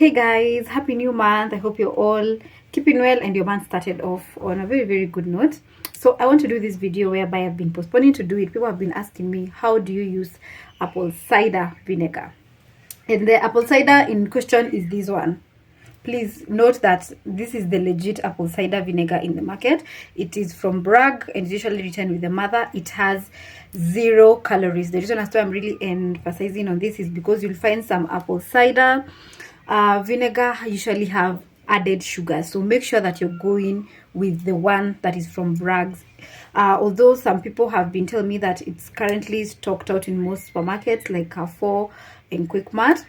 Hey guys, happy new month. I hope you're all keeping well and your month started off on a very good note. So I want to do this video whereby I've been postponing to do it. People have been asking me, how do you use apple cider vinegar? And the apple cider in question is this one. Please note that this is the legit apple cider vinegar in the market. It is from Bragg and it's usually written with the mother. It has 0 calories. The reason as to I'm really emphasizing on this is because you'll find some apple cider vinegar usually have added sugar, so make sure that you're going with the one that is from Bragg's. Although some people have been telling me that it's currently stocked out in most supermarkets like Carrefour and Quick Mart.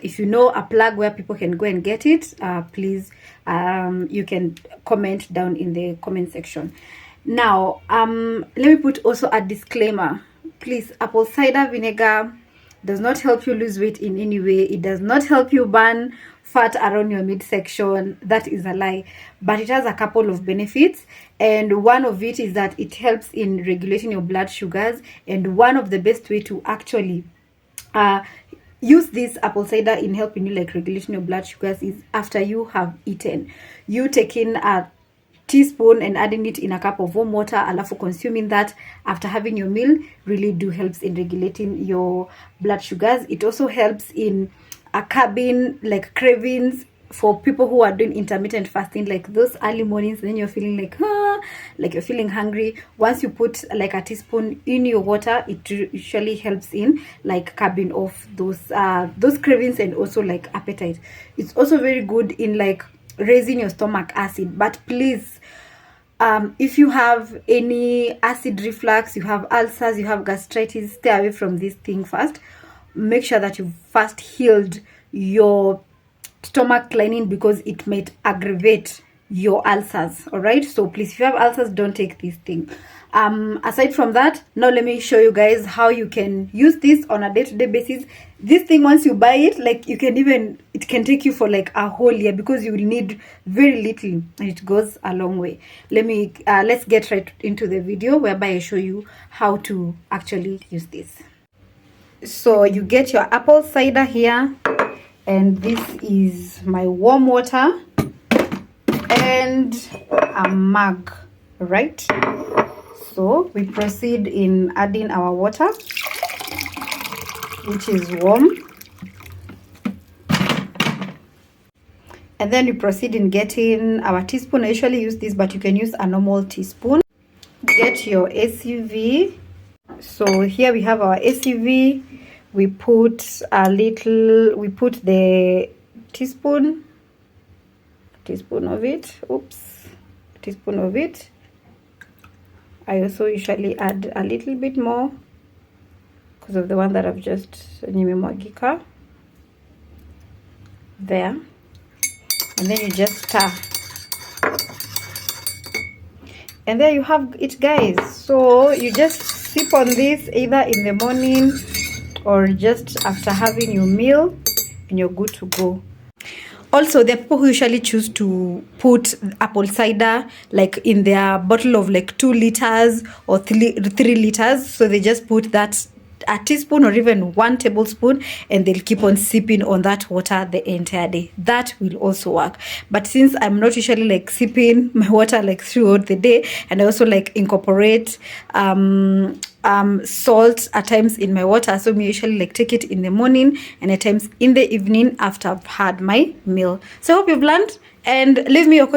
If you know a plug where people can go and get it, please you can comment down in the comment section. Now let me put also a disclaimer. Please, apple cider vinegar does not help you lose weight in any way. It does not help you burn fat around your midsection. That is a lie. But it has a couple of benefits, and one of it is that it helps in regulating your blood sugars. And one of the best way to actually use this apple cider in helping you like regulating your blood sugars is after you have eaten. You taking a teaspoon and adding it in a cup of warm water, alafu consuming that after having your meal really do helps in regulating your blood sugars. It also helps in curbing like cravings for people who are doing intermittent fasting, like those early mornings then you're feeling like you're feeling hungry. Once you put like a teaspoon in your water, it usually helps in like curbing off those cravings and also like appetite. It's also very good in like raising your stomach acid. But please, if you have any acid reflux, you have ulcers, you have gastritis, stay away from this thing first. Make sure that you first healed your stomach lining, because it might aggravate your ulcers. All right, so please, if you have ulcers, don't take this thing. Aside from that, now let me show you guys how you can use this on a day-to-day basis. This thing, once you buy it, like it can take you for like a whole year, because you will need very little and it goes a long way. Let's get right into the video whereby I show you how to actually use this. So you get your apple cider here, and this is my warm water and a mug, right? So we proceed in adding our water, which is warm, and then we proceed in getting our teaspoon. I usually use this, but you can use a normal teaspoon. Get your ACV. So here we have our ACV. We put the teaspoon of it. I also usually add a little bit more because of the one that I've just nimemwagika there, and then you just stir, and there you have it, guys. So you just sip on this either in the morning or just after having your meal, and you're good to go. Also, there are people who usually choose to put apple cider like in their bottle of like 2 liters or 3 liters. So they just put that a teaspoon or even 1 tablespoon, and they'll keep on sipping on that water the entire day. That will also work. But since I'm not usually like sipping my water like throughout the day, and I also like incorporate salt at times in my water, so we usually like take it in the morning and at times in the evening after I've had my meal. So I hope you've learned, and leave me your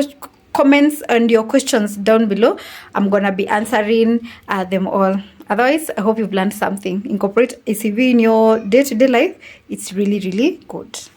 comments and your questions down below. I'm gonna be answering them all. Otherwise, I hope you've learned something. Incorporate ACV in your day-to-day life. It's really good.